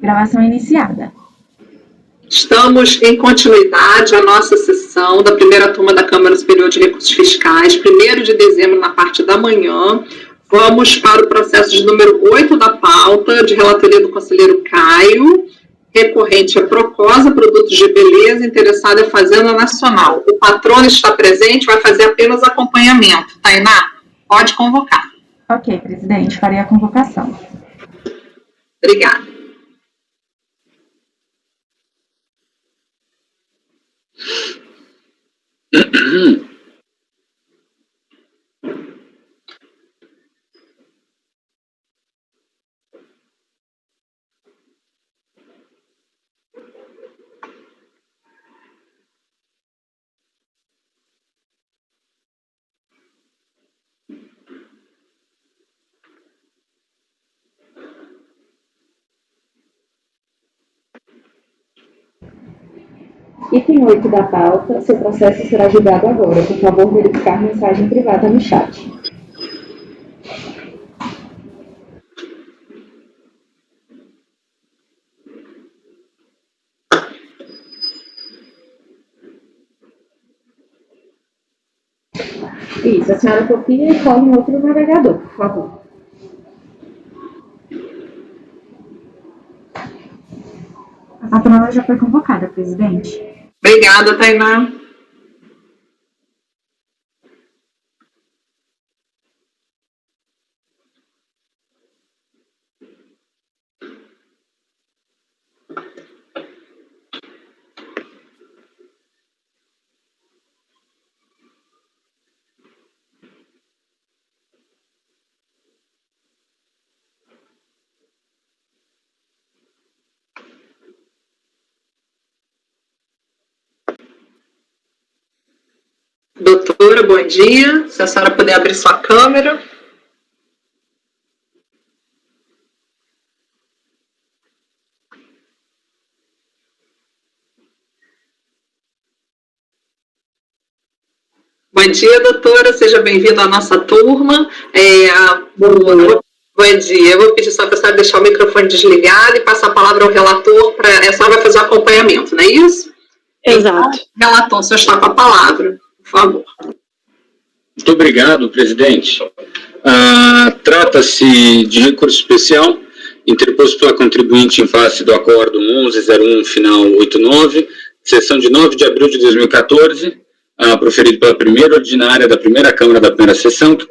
Gravação iniciada. Estamos em continuidade à nossa sessão da primeira turma da Câmara Superior de Recursos Fiscais, 1º de dezembro, na parte da manhã. Vamos para o processo de número 8 da pauta, de relatoria do conselheiro Caio, recorrente a Procosa, produtos de beleza, interessado em Fazenda Nacional. O patrono está presente, vai fazer apenas acompanhamento. Tainá, pode convocar. Ok, presidente, farei a convocação. Obrigada. Item 8 da pauta, seu processo será julgado agora. Por favor, verificar mensagem privada no chat. Isso, a senhora copia e cola em outro navegador, por favor. A patrona já foi convocada, presidente. Obrigada, Tainá. Doutora, bom dia. Se a senhora puder abrir sua câmera. Bom dia, doutora. Seja bem-vinda à nossa turma. Bom dia. Eu vou pedir só para a senhora deixar o microfone desligado e passar a palavra ao relator. A senhora vai fazer o acompanhamento, não é isso? Exato. Então, relator, o senhor está com a palavra, por favor. Muito obrigado, presidente. Trata-se de recurso especial interposto pela contribuinte em face do Acordo 1101, final 89, sessão de 9 de abril de 2014, proferido pela primeira ordinária da primeira Câmara da primeira sessão, que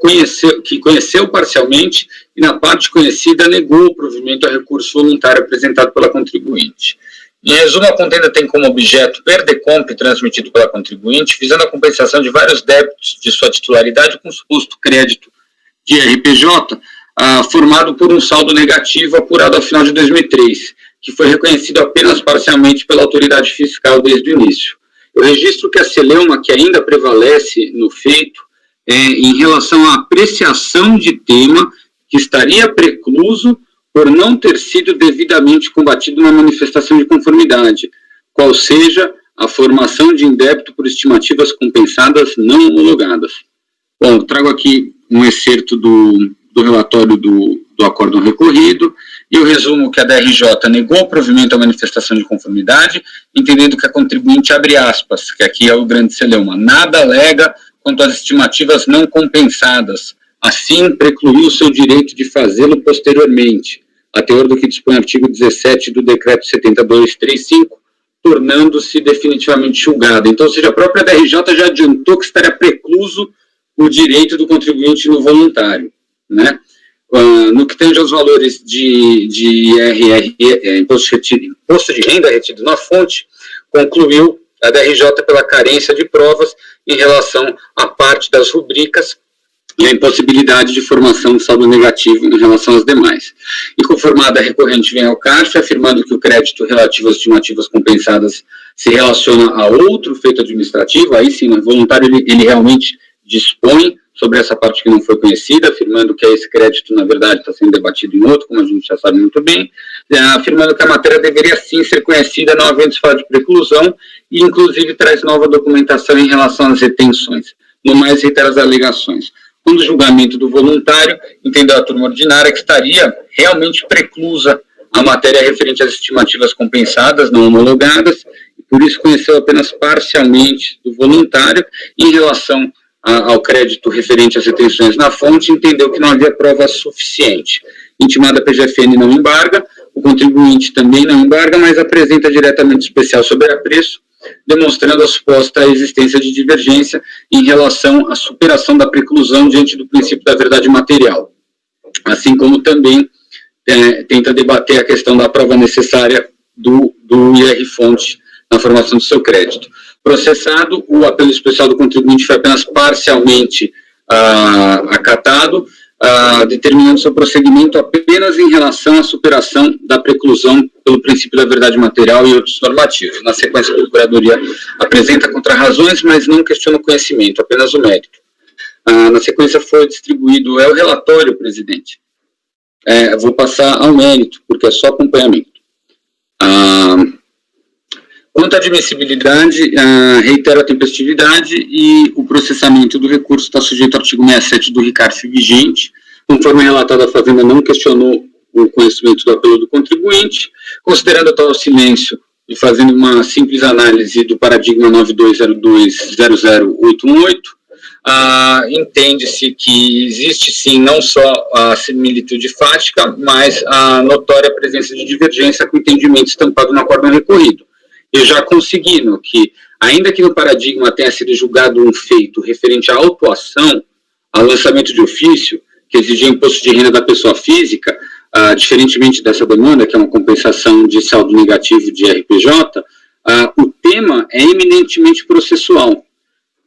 conheceu parcialmente e, na parte conhecida, negou o provimento a recurso voluntário apresentado pela contribuinte. Em resumo, a contenda tem como objeto PERDECOMP transmitido pela contribuinte, visando a compensação de vários débitos de sua titularidade com suposto crédito de RPJ, formado por um saldo negativo apurado ao final de 2003, que foi reconhecido apenas parcialmente pela autoridade fiscal desde o início. Eu registro que a celeuma que ainda prevalece no feito é em relação à apreciação de tema que estaria precluso por não ter sido devidamente combatido na manifestação de conformidade, qual seja a formação de indébito por estimativas compensadas não homologadas. Bom, eu trago aqui um excerto do relatório do acórdão recorrido, e eu resumo que a DRJ negou o provimento à manifestação de conformidade, entendendo que a contribuinte, abre aspas, que aqui é o grande celeuma, nada alega quanto às estimativas não compensadas, assim precluiu seu direito de fazê-lo posteriormente, a teor do que dispõe o artigo 17 do Decreto 7235, tornando-se definitivamente julgada. Então, ou seja, a própria DRJ já adiantou que estaria precluso o direito do contribuinte no voluntário, né? No que tange aos valores de imposto de renda retido na fonte, concluiu a DRJ pela carência de provas em relação à parte das rubricas e a impossibilidade de formação de saldo negativo em relação às demais. E conformada, a recorrente vem ao CARF, afirmando que o crédito relativo às estimativas compensadas se relaciona a outro feito administrativo, aí sim, o voluntário ele realmente dispõe sobre essa parte que não foi conhecida, afirmando que esse crédito, na verdade, está sendo debatido em outro, como a gente já sabe muito bem, afirmando que a matéria deveria sim ser conhecida, não havendo se falar de preclusão, e inclusive traz nova documentação em relação às retenções. No mais, reitera as alegações. Quando o julgamento do voluntário, entendeu a turma ordinária que estaria realmente preclusa a matéria referente às estimativas compensadas, não homologadas, e por isso conheceu apenas parcialmente do voluntário. Em relação ao crédito referente às retenções na fonte, entendeu que não havia prova suficiente. Intimada a PGFN não embarga, o contribuinte também não embarga, mas apresenta diretamente especial sobre apreço, demonstrando a suposta existência de divergência em relação à superação da preclusão diante do princípio da verdade material, assim como também tenta debater a questão da prova necessária do IR-fonte na formação do seu crédito. Processado, o apelo especial do contribuinte foi apenas parcialmente acatado, determinando seu prosseguimento apenas em relação à superação da preclusão pelo princípio da verdade material e outros normativos. Na sequência, a Procuradoria apresenta contrarrazões, mas não questiona o conhecimento, apenas o mérito. Na sequência, foi distribuído o relatório, presidente. Vou passar ao mérito, porque é só acompanhamento. Quanto à admissibilidade, reitero a tempestividade e o processamento do recurso está sujeito ao artigo 67 do RICARF vigente. Conforme relatado, a Fazenda não questionou o conhecimento do apelo do contribuinte. Considerando tal silêncio e fazendo uma simples análise do paradigma 9202-00818, entende-se que existe sim não só a similitude fática, mas a notória presença de divergência com o entendimento estampado no acórdão recorrido. Eu já conseguindo que, ainda que no paradigma tenha sido julgado um feito referente à autuação, ao lançamento de ofício, que exigia imposto de renda da pessoa física, diferentemente dessa demanda, que é uma compensação de saldo negativo de RPJ, o tema é eminentemente processual.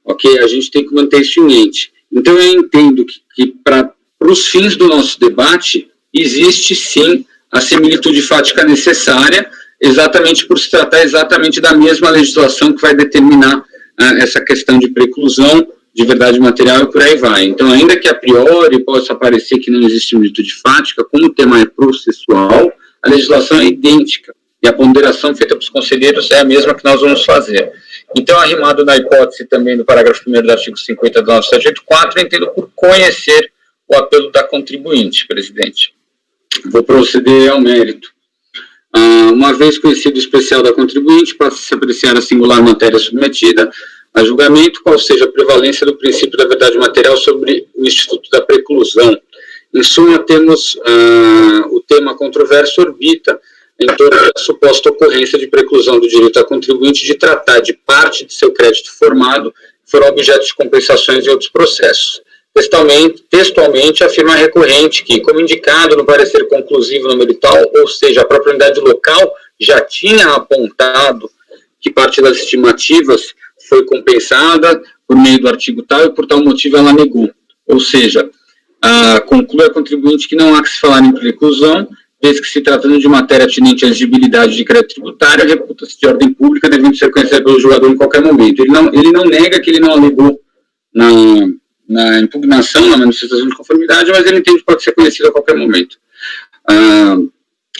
Ok? A gente tem que manter isso em mente. Então, eu entendo que para os fins do nosso debate, existe sim a similitude fática necessária, exatamente por se tratar exatamente da mesma legislação que vai determinar essa questão de preclusão, de verdade material e por aí vai. Então, ainda que a priori possa parecer que não existe similitude fática, como o tema é processual, a legislação é idêntica e a ponderação feita pelos conselheiros é a mesma que nós vamos fazer. Então, arrimado na hipótese também do parágrafo 1º do artigo 50 do nosso 784, entendo por conhecer o apelo da contribuinte, presidente. Vou proceder ao mérito. Uma vez conhecido o especial da contribuinte, passa a se apreciar a singular matéria submetida a julgamento, qual seja a prevalência do princípio da verdade material sobre o Instituto da Preclusão. Em suma, temos o tema controverso orbita em torno da suposta ocorrência de preclusão do direito à contribuinte de tratar de parte de seu crédito formado que foram objeto de compensações em outros processos. Textualmente, afirma a recorrente que, como indicado no parecer conclusivo no merital, ou seja, a própria unidade local já tinha apontado que parte das estimativas foi compensada por meio do artigo tal e por tal motivo ela negou. Ou seja, conclui a contribuinte que não há que se falar em preclusão, desde que se tratando de matéria atinente à exigibilidade de crédito tributário, reputa-se de ordem pública, devendo ser conhecida pelo julgador em qualquer momento. Ele não nega que ele não alegou na impugnação, na manifestação de conformidade, mas ele entende que pode ser conhecido a qualquer momento.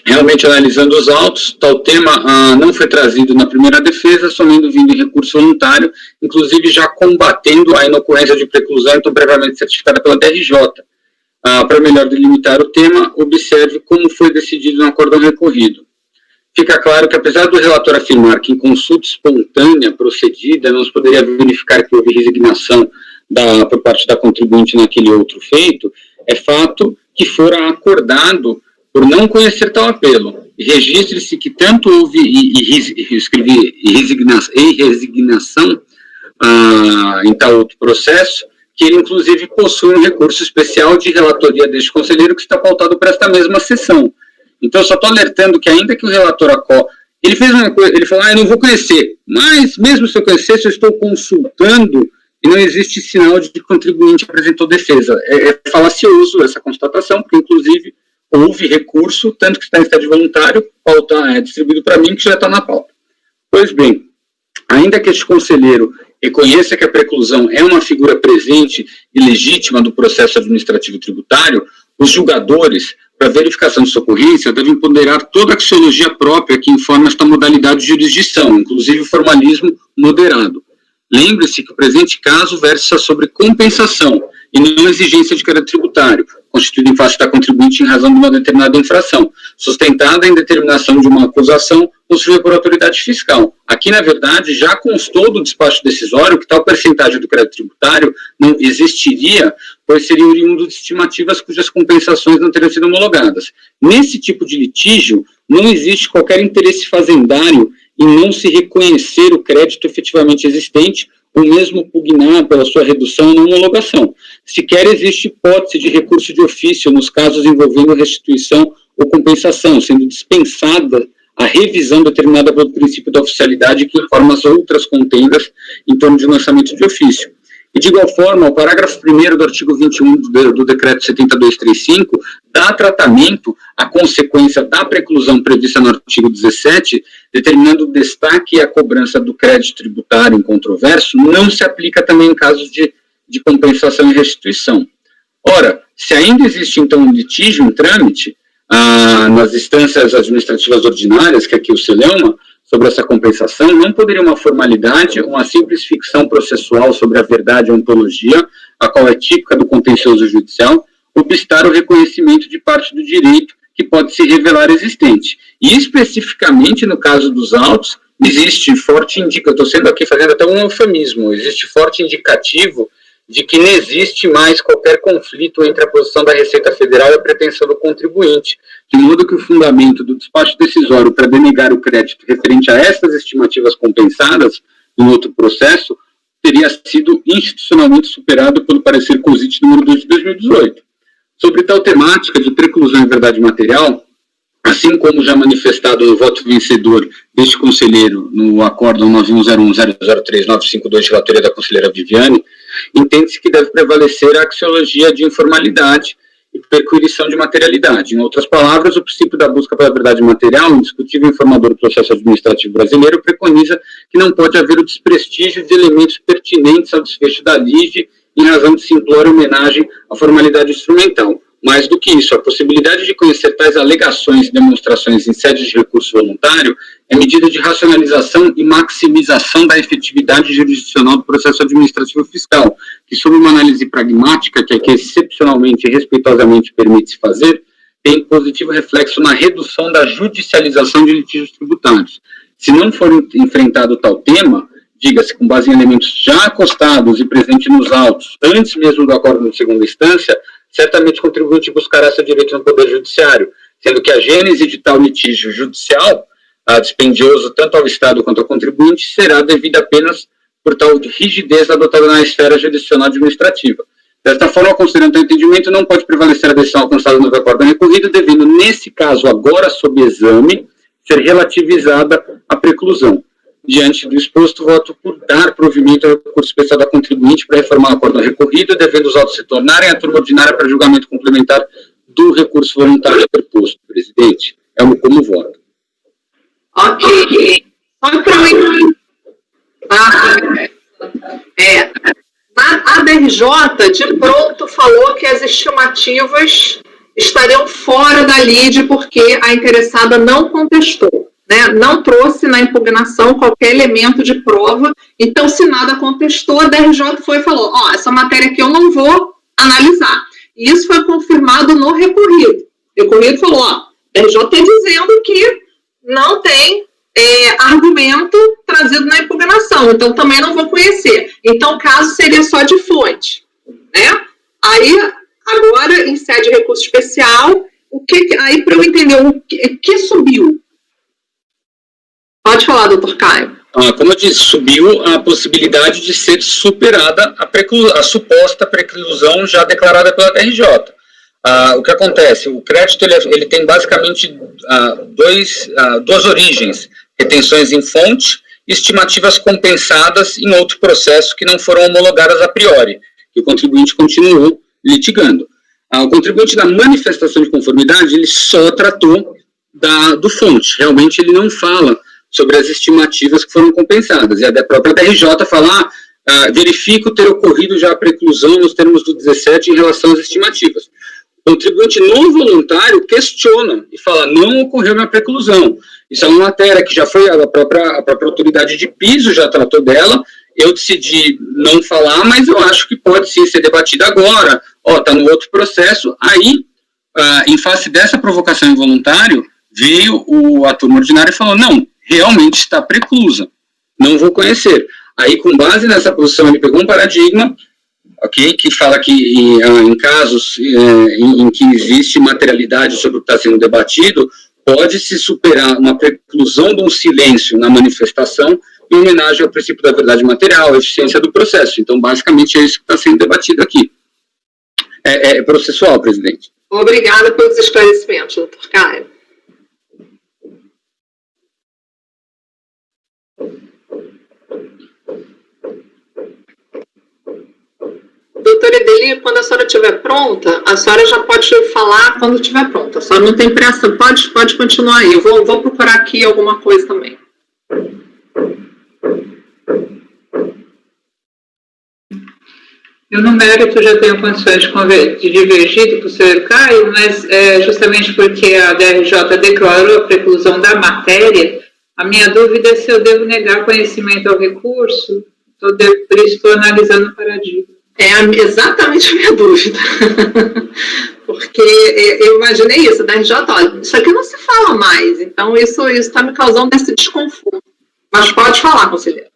Realmente, analisando os autos, tal tema não foi trazido na primeira defesa, somente vindo em recurso voluntário, inclusive já combatendo a inocorrência de preclusão, então previamente certificada pela DRJ. Para melhor delimitar o tema, observe como foi decidido no acórdão recorrido. Fica claro que, apesar do relator afirmar que em consulta espontânea procedida não se poderia verificar que houve resignação por parte da contribuinte naquele outro feito, é fato que fora acordado por não conhecer tal apelo. E registre-se que tanto houve resignação em tal outro processo, que ele, inclusive, possui um recurso especial de relatoria deste conselheiro que está pautado para esta mesma sessão. Então, eu só estou alertando que, ainda que o relator ele fez uma coisa, ele falou, eu não vou conhecer, mas mesmo se eu conhecesse, eu estou consultando e não existe sinal de que o contribuinte apresentou defesa. É falacioso essa constatação, porque, inclusive, houve recurso, tanto que está em estado voluntário, distribuído para mim, que já está na pauta. Pois bem, ainda que este conselheiro reconheça que a preclusão é uma figura presente e legítima do processo administrativo tributário, os julgadores, para verificação de sua ocorrência, devem ponderar toda a axiologia própria que informa esta modalidade de jurisdição, inclusive o formalismo moderado. Lembre-se que o presente caso versa sobre compensação e não exigência de crédito tributário, constituído em face da contribuinte em razão de uma determinada infração, sustentada em determinação de uma acusação construída por autoridade fiscal. Aqui, na verdade, já constou do despacho decisório que tal percentagem do crédito tributário não existiria, pois seria oriundo de estimativas cujas compensações não teriam sido homologadas. Nesse tipo de litígio, não existe qualquer interesse fazendário em não se reconhecer o crédito efetivamente existente ou mesmo pugnar pela sua redução ou não homologação. Sequer existe hipótese de recurso de ofício nos casos envolvendo restituição ou compensação, sendo dispensada a revisão determinada pelo princípio da oficialidade que informa as outras contendas em torno de lançamento de ofício. E, de igual forma, o parágrafo 1º do artigo 21 do Decreto 7235 dá tratamento à consequência da preclusão prevista no artigo 17, determinando o destaque e a cobrança do crédito tributário em controverso, não se aplica também em casos de compensação e restituição. Ora, se ainda existe, então, um litígio em trâmite, nas instâncias administrativas ordinárias, que aqui o CELEUMA, sobre essa compensação, não poderia uma formalidade, uma simples ficção processual sobre a verdade e a ontologia, a qual é típica do contencioso judicial, obstar o reconhecimento de parte do direito que pode se revelar existente. E, especificamente, no caso dos autos, existe forte indicativo, eu estou sendo aqui fazendo até um eufemismo, existe forte indicativo de que não existe mais qualquer conflito entre a posição da Receita Federal e a pretensão do contribuinte, de modo que o fundamento do despacho decisório para denegar o crédito referente a estas estimativas compensadas em outro processo teria sido institucionalmente superado pelo parecer COSIT número 2 de 2018. Sobre tal temática de preclusão em verdade material, assim como já manifestado no voto vencedor deste conselheiro no acórdão 9101-003-952 de relatoria da conselheira Viviane, entende-se que deve prevalecer a axiologia de informalidade e perquirição de materialidade. Em outras palavras, o princípio da busca pela verdade material, indiscutível informador do processo administrativo brasileiro, preconiza que não pode haver o desprestígio de elementos pertinentes ao desfecho da lide em razão de simplória homenagem à formalidade instrumental. Mais do que isso, a possibilidade de conhecer tais alegações e demonstrações em sede de recurso voluntário é medida de racionalização e maximização da efetividade jurisdicional do processo administrativo fiscal, que, sob uma análise pragmática, que excepcionalmente e respeitosamente permite-se fazer, tem positivo reflexo na redução da judicialização de litígios tributários. Se não for enfrentado tal tema, diga-se, com base em elementos já acostados e presentes nos autos, antes mesmo do acordo de segunda instância, certamente o contribuinte buscará seu direito no Poder Judiciário, sendo que a gênese de tal litígio judicial, dispendioso tanto ao Estado quanto ao contribuinte, será devida apenas por tal rigidez adotada na esfera jurisdicional administrativa. Desta forma, considerando o entendimento, não pode prevalecer a decisão alcançada no acordo recorrido, devendo, nesse caso, agora sob exame, ser relativizada a preclusão. Diante do exposto, voto por dar provimento ao recurso especial da contribuinte para reformar o acordo recorrido, devendo os autos se tornarem a turma ordinária para julgamento complementar do recurso voluntário interposto. Presidente, é como voto. Ok. Só para eu a DRJ, de pronto, falou que as estimativas estariam fora da lide porque a interessada não contestou. Não trouxe na impugnação qualquer elemento de prova, então, se nada contestou, a DRJ foi e falou, essa matéria aqui eu não vou analisar. E isso foi confirmado no recorrido. O recorrido falou, a DRJ está dizendo que não tem argumento trazido na impugnação, então também não vou conhecer. Então, o caso seria só de fonte. Aí, agora, em sede de recurso especial, aí para eu entender o que subiu. Pode falar, doutor Caio. Como eu disse, subiu a possibilidade de ser superada a suposta preclusão já declarada pela DRJ. O que acontece? O crédito ele tem basicamente duas origens: retenções em fonte e estimativas compensadas em outro processo que não foram homologadas a priori, que o contribuinte continuou litigando. O contribuinte da manifestação de conformidade, ele só tratou do fonte. Realmente ele não fala sobre as estimativas que foram compensadas. E a própria DRJ fala, verifico ter ocorrido já a preclusão nos termos do 17 em relação às estimativas. contribuinte não voluntário questiona e fala, não ocorreu minha preclusão. Isso é uma matéria que já foi, a própria autoridade de piso já tratou dela, eu decidi não falar, mas eu acho que pode sim ser debatida agora, está no outro processo. Aí, em face dessa provocação involuntária, veio a turma ordinária e falou, não, realmente está preclusa, não vou conhecer. Aí, com base nessa posição, ele pegou um paradigma, okay, que fala que em casos em que existe materialidade sobre o que está sendo debatido, pode-se superar uma preclusão de um silêncio na manifestação em homenagem ao princípio da verdade material, a eficiência do processo. Então, basicamente, é isso que está sendo debatido aqui. É processual, presidente. Obrigada pelos esclarecimentos, doutor Caio. Doutora Edeli, quando a senhora estiver pronta, a senhora já pode falar quando estiver pronta. A senhora não tem pressa, pode continuar aí. Eu vou procurar aqui alguma coisa também. Eu, no mérito, já tenho condições de divergir do senhor Caio, mas justamente porque a DRJ declarou a preclusão da matéria, a minha dúvida é se eu devo negar conhecimento ao recurso, por isso estou analisando o paradigma. É exatamente a minha dúvida. Porque eu imaginei isso, da RJ, olha, isso aqui não se fala mais, então isso está me causando esse desconforto. Mas pode falar, conselheiro.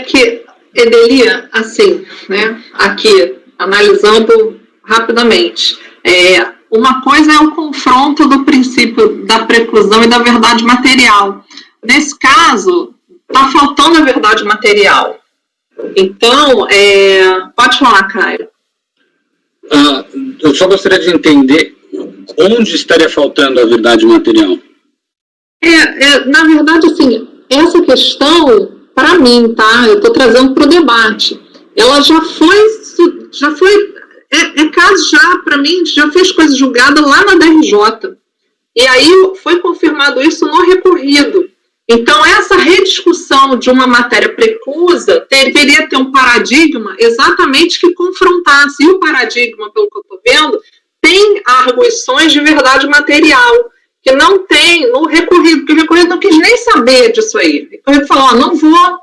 Porque, Edelia, assim, né, aqui, analisando rapidamente, uma coisa é o confronto do princípio da preclusão e da verdade material. Nesse caso, está faltando a verdade material. Então, pode falar, Caio. Eu só gostaria de entender onde estaria faltando a verdade material. Na verdade, assim, essa questão, para mim, tá? Eu estou trazendo para o debate. Ela já foi caso já, para mim, já fez coisa julgada lá na DRJ. E aí foi confirmado isso no recorrido. Então, essa rediscussão de uma matéria preclusa deveria ter um paradigma exatamente que confrontasse. E o paradigma, pelo que eu estou vendo, tem arguições de verdade material, que não tem no recorrido, porque o recorrido não quis nem saber disso aí. O recorrido falou,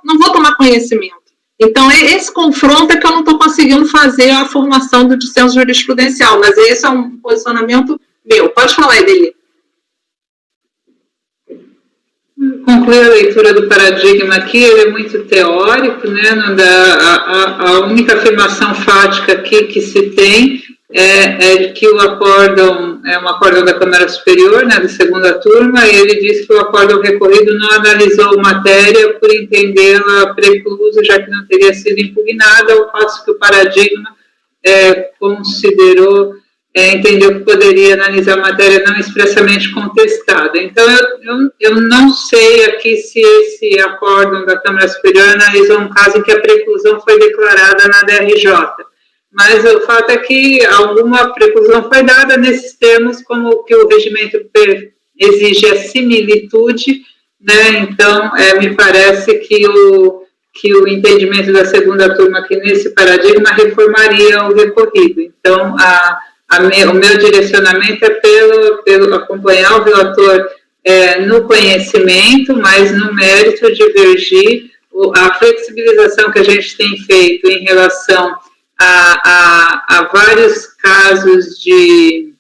não vou tomar conhecimento. Então, esse confronto é que eu não estou conseguindo fazer a formação do dissenso jurisprudencial, mas esse é um posicionamento meu. Pode falar, Edeli. Concluir a leitura do paradigma aqui, ele é muito teórico, né? A única afirmação fática aqui que se tem é que o acórdão é um acórdão da Câmara Superior, né, da segunda turma, e ele diz que o acórdão recorrido não analisou matéria por entendê-la preclusa, já que não teria sido impugnada, ao passo que o paradigma entendeu que poderia analisar a matéria não expressamente contestada. Então, eu não sei aqui se esse acórdão da Câmara Superior analisou um caso em que a preclusão foi declarada na DRJ, mas o fato é que alguma preclusão foi dada nesses termos, como que o regimento exige a similitude, né? Então, me parece que o entendimento da segunda turma aqui nesse paradigma reformaria o recorrido. Então, o meu direcionamento é pelo acompanhar o relator no conhecimento, mas no mérito divergir. A flexibilização que a gente tem feito em relação a vários casos de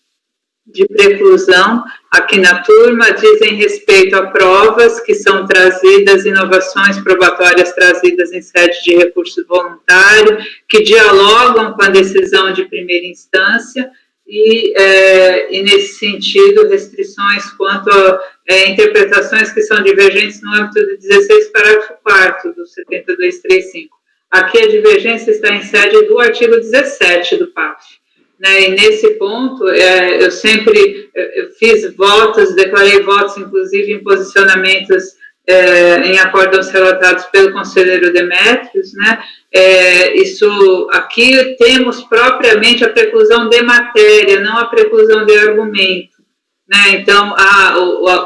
preclusão aqui na turma dizem respeito a provas que são trazidas, inovações probatórias trazidas em sede de recurso voluntário, que dialogam com a decisão de primeira instância e nesse sentido, restrições quanto a interpretações que são divergentes no âmbito do 16, parágrafo 4º do 7235. Aqui a divergência está em sede do artigo 17 do PAF. Né, e nesse ponto, eu sempre fiz votos, declarei votos, inclusive em posicionamentos em acórdãos relatados pelo conselheiro Demétrios, né, aqui temos propriamente a preclusão de matéria, não a preclusão de argumento. Né, então,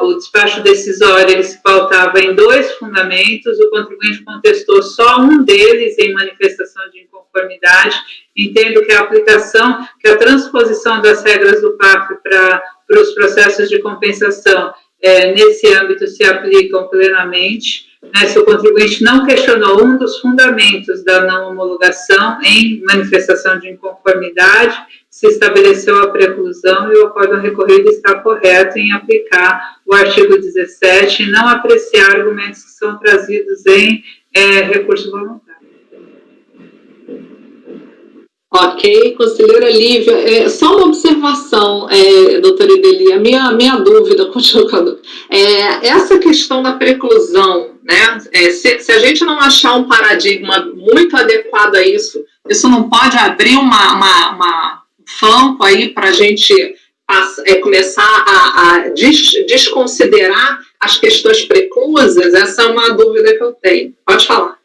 o despacho decisório ele se pautava em 2 fundamentos, o contribuinte contestou só um deles em manifestação de inconformidade. Entendo que a transposição das regras do PAF para os processos de compensação nesse âmbito se aplicam plenamente. Né, se o contribuinte não questionou um dos fundamentos da não homologação em manifestação de inconformidade, se estabeleceu a preclusão e o acórdão recorrido está correto em aplicar o artigo 17 e não apreciar argumentos que são trazidos em recurso voluntário. Ok, conselheira Lívia, só uma observação, doutora Edeli, a minha dúvida, continuando, essa questão da preclusão, né, se a gente não achar um paradigma muito adequado a isso não pode abrir um flanco aí para a gente começar a desconsiderar as questões preclusas? Essa é uma dúvida que eu tenho. Pode falar.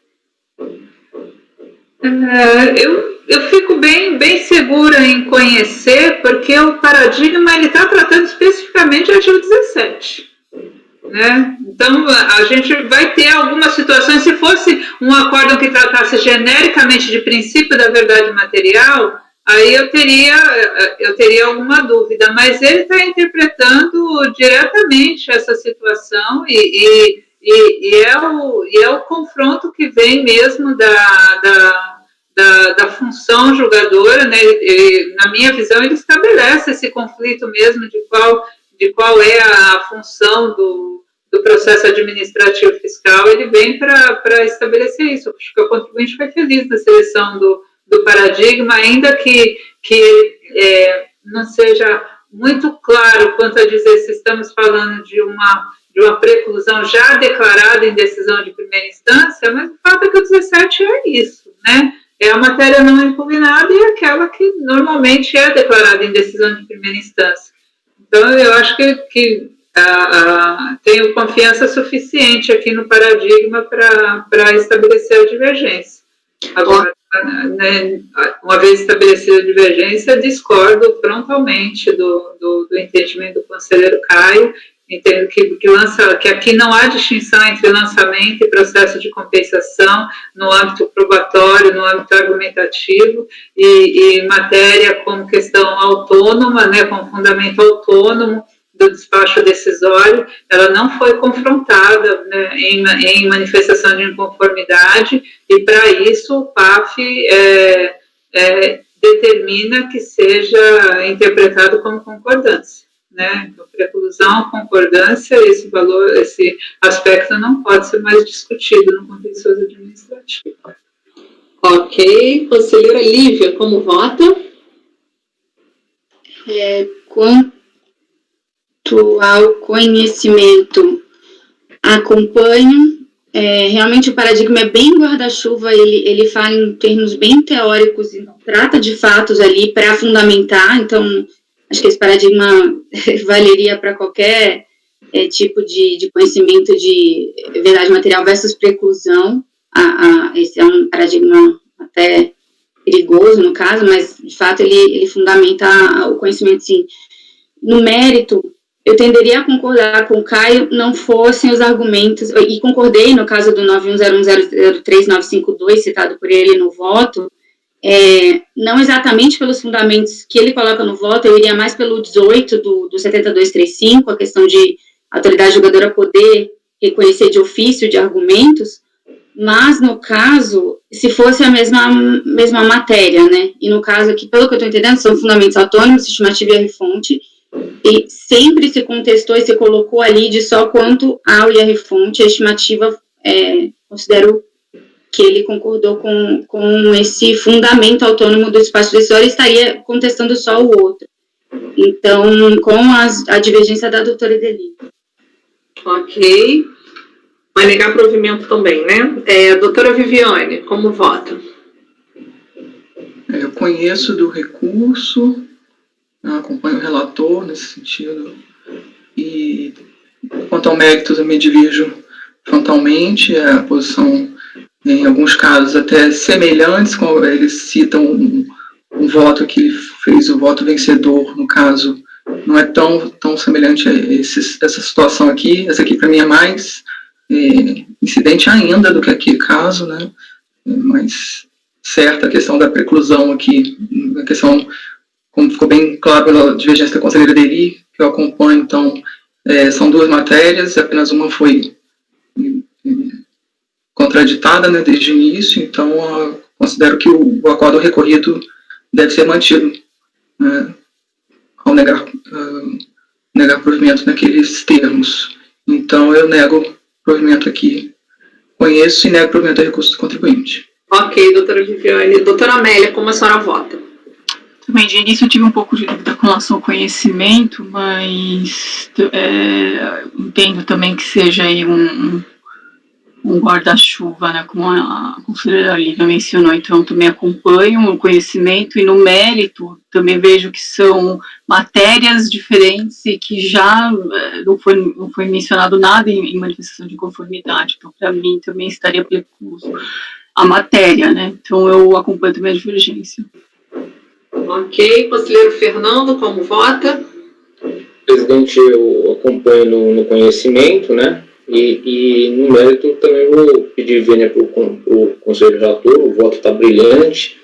Eu fico bem segura em conhecer, porque o paradigma está tratando especificamente do artigo 17. Né? Então, a gente vai ter algumas situações, se fosse um acórdão que tratasse genericamente de princípio da verdade material, aí eu teria alguma dúvida, mas ele está interpretando diretamente essa situação e é o confronto que vem mesmo da função julgadora, né? Na minha visão, ele estabelece esse conflito mesmo de qual é a função do processo administrativo fiscal, ele vem para estabelecer isso. Acho que o contribuinte foi feliz na seleção do paradigma, ainda que não seja muito claro quanto a dizer se estamos falando de uma preclusão já declarada em decisão de primeira instância, mas o fato é que o 17 é isso, né? É a matéria não impugnada e aquela que normalmente é declarada em decisão de primeira instância. Então, eu acho que tenho confiança suficiente aqui no paradigma para estabelecer a divergência. Agora, né, uma vez estabelecida a divergência, discordo frontalmente do entendimento do conselheiro Caio. Entendo que aqui não há distinção entre lançamento e processo de compensação no âmbito probatório, no âmbito argumentativo, e matéria como questão autônoma, né, com fundamento autônomo, do despacho decisório, ela não foi confrontada, né, em manifestação de inconformidade, e para isso o PAF determina que seja interpretado como concordância, né? Então, preclusão, concordância, esse aspecto não pode ser mais discutido no contencioso administrativo. Ok. Conselheira Lívia, como vota? Quanto ao conhecimento, acompanho. Realmente o paradigma é bem guarda-chuva, ele fala em termos bem teóricos e não trata de fatos ali para fundamentar, então acho que esse paradigma valeria para qualquer tipo de conhecimento de verdade material versus preclusão. Esse é um paradigma até perigoso no caso, mas de fato ele fundamenta o conhecimento, sim. No mérito, eu tenderia a concordar com o Caio, não fossem os argumentos, e concordei no caso do 9101039552, citado por ele no voto, não exatamente pelos fundamentos que ele coloca no voto, eu iria mais pelo 18 do 7235, a questão de autoridade julgadora poder reconhecer de ofício de argumentos, mas no caso, se fosse a mesma matéria, né, e no caso aqui, pelo que eu estou entendendo, são fundamentos autônomos, estimativa e R-fonte, e sempre se contestou e se colocou ali de só quanto ao IR-fonte, a estimativa, considero que ele concordou com esse fundamento autônomo do espaço decisório e estaria contestando só o outro. Então, com a divergência da doutora Ideli. Ok. Vai negar provimento também, né? Doutora Viviane, como vota? Eu conheço do recurso, acompanho o relator nesse sentido, e quanto ao mérito eu me dirijo frontalmente, a posição, em alguns casos, até semelhantes, como eles citam um voto que fez o voto vencedor, no caso, não é tão semelhante a essa situação aqui. Essa aqui, para mim, é mais incidente ainda do que aquele caso, né? Mas certa a questão da preclusão aqui, a questão, como ficou bem claro pela divergência da conselheira Deli, que eu acompanho, então, são duas matérias, apenas uma foi contraditada, né, desde o início, então considero que o acordo recorrido deve ser mantido, né, ao negar provimento naqueles termos. Então, eu nego provimento aqui. Conheço e nego provimento a recurso do contribuinte. Ok, doutora Viviane. Doutora Amélia, como a senhora vota? Também, de início, eu tive um pouco de dúvida com relação ao conhecimento, mas entendo também que seja aí um guarda-chuva, né, como a conselheira Lívia mencionou, então também acompanho o conhecimento, e no mérito também vejo que são matérias diferentes e que já não foi mencionado nada em manifestação de conformidade, então para mim também estaria precluso a matéria, né, então eu acompanho também a divergência. Ok, conselheiro Fernando, como vota? Presidente, eu acompanho no conhecimento, né? E no mérito também vou pedir vênia para o conselheiro relator. O voto está brilhante,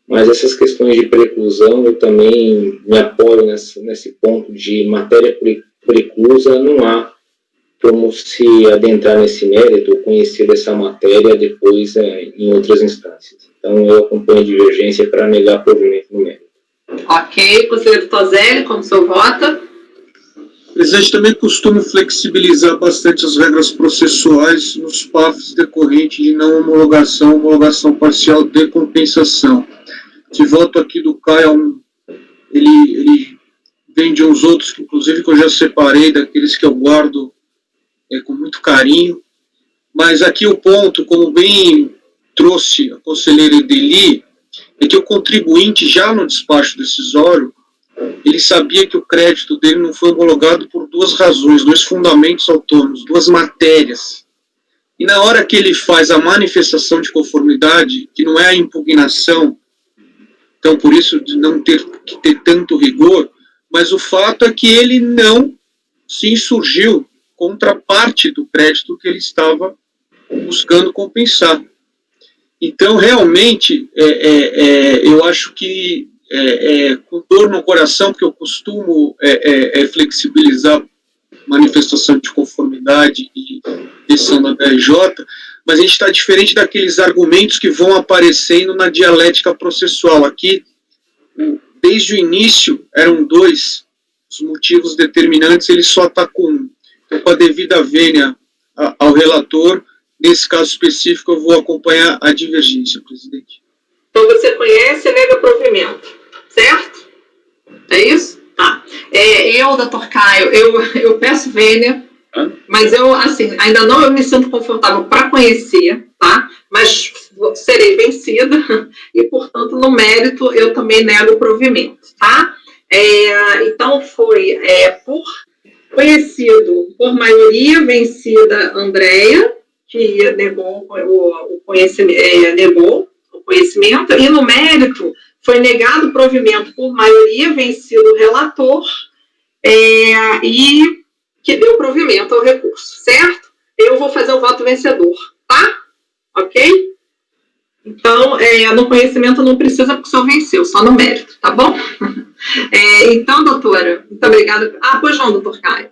mas essas questões de preclusão eu também me apoio nesse ponto de matéria preclusa. Não há como se adentrar nesse mérito, conhecer essa matéria depois em outras instâncias. Então eu acompanho a divergência para negar provimento no mérito. Ok, conselheiro Toselli, como o senhor vota? Presidente, também costumo flexibilizar bastante as regras processuais nos PAFs decorrentes de não homologação parcial de compensação. Esse voto aqui do Caio, ele vem de uns outros, que inclusive que eu já separei, daqueles que eu guardo com muito carinho, mas aqui o ponto, como bem trouxe a conselheira Ideli, é que o contribuinte, já no despacho decisório, ele sabia que o crédito dele não foi homologado por duas razões, dois fundamentos autônomos, duas matérias. E na hora que ele faz a manifestação de conformidade, que não é a impugnação, então por isso de não ter que ter tanto rigor, mas o fato é que ele não se insurgiu contra a parte do crédito que ele estava buscando compensar. Então, realmente, eu acho que com dor no coração, porque eu costumo flexibilizar manifestação de conformidade e decisão da DRJ, mas a gente está diferente daqueles argumentos que vão aparecendo na dialética processual. Aqui, desde o início, eram 2 os motivos determinantes, ele só está com 1. Então, com a devida vênia ao relator, nesse caso específico, eu vou acompanhar a divergência, presidente. Então, você conhece e nega provimento, certo? É isso? Tá. Eu, doutor Caio, eu peço vênia, mas eu, assim, ainda não me sinto confortável para conhecer, tá? Mas serei vencida e, portanto, no mérito, eu também nego o provimento, tá? Então, foi por conhecido, por maioria, vencida Andréia, que negou o conhecimento, e no mérito foi negado o provimento por maioria, vencido o relator, e que deu provimento ao recurso, certo? Eu vou fazer o voto vencedor, tá? Ok? Então, no conhecimento não precisa, porque o senhor venceu, só no mérito, tá bom? Então, doutora, muito obrigada. Pois não, doutor Caio.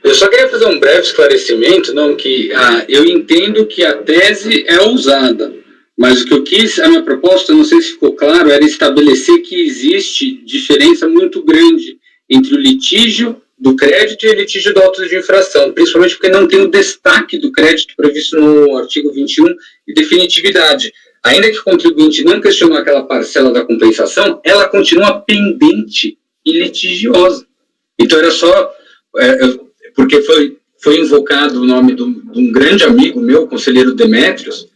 Eu só queria fazer um breve esclarecimento, que eu entendo que a tese é ousada, mas o que eu quis, a minha proposta, não sei se ficou claro, era estabelecer que existe diferença muito grande entre o litígio do crédito e o litígio do auto de infração, principalmente porque não tem o destaque do crédito previsto no artigo 21 e definitividade. Ainda que o contribuinte não questionou aquela parcela da compensação, ela continua pendente e litigiosa. Então era só, porque foi invocado o nome de um grande amigo meu, o conselheiro Demétrios.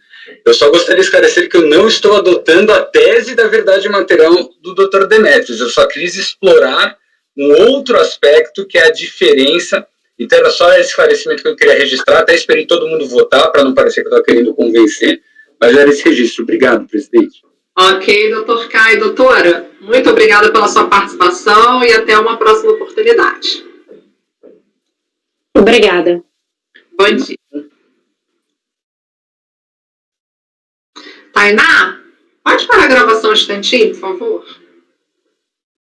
Eu só gostaria de esclarecer que eu não estou adotando a tese da verdade material do Dr. Demétrios, eu só quis explorar um outro aspecto que é a diferença. Então era só esse esclarecimento que eu queria registrar, até esperei todo mundo votar, para não parecer que eu estava querendo convencer, mas era esse registro. Obrigado, presidente. Ok, doutor Caio. Doutora, muito obrigada pela sua participação e até uma próxima oportunidade. Obrigada. Bom dia. Tainá, pode parar a gravação um instantinho, por favor?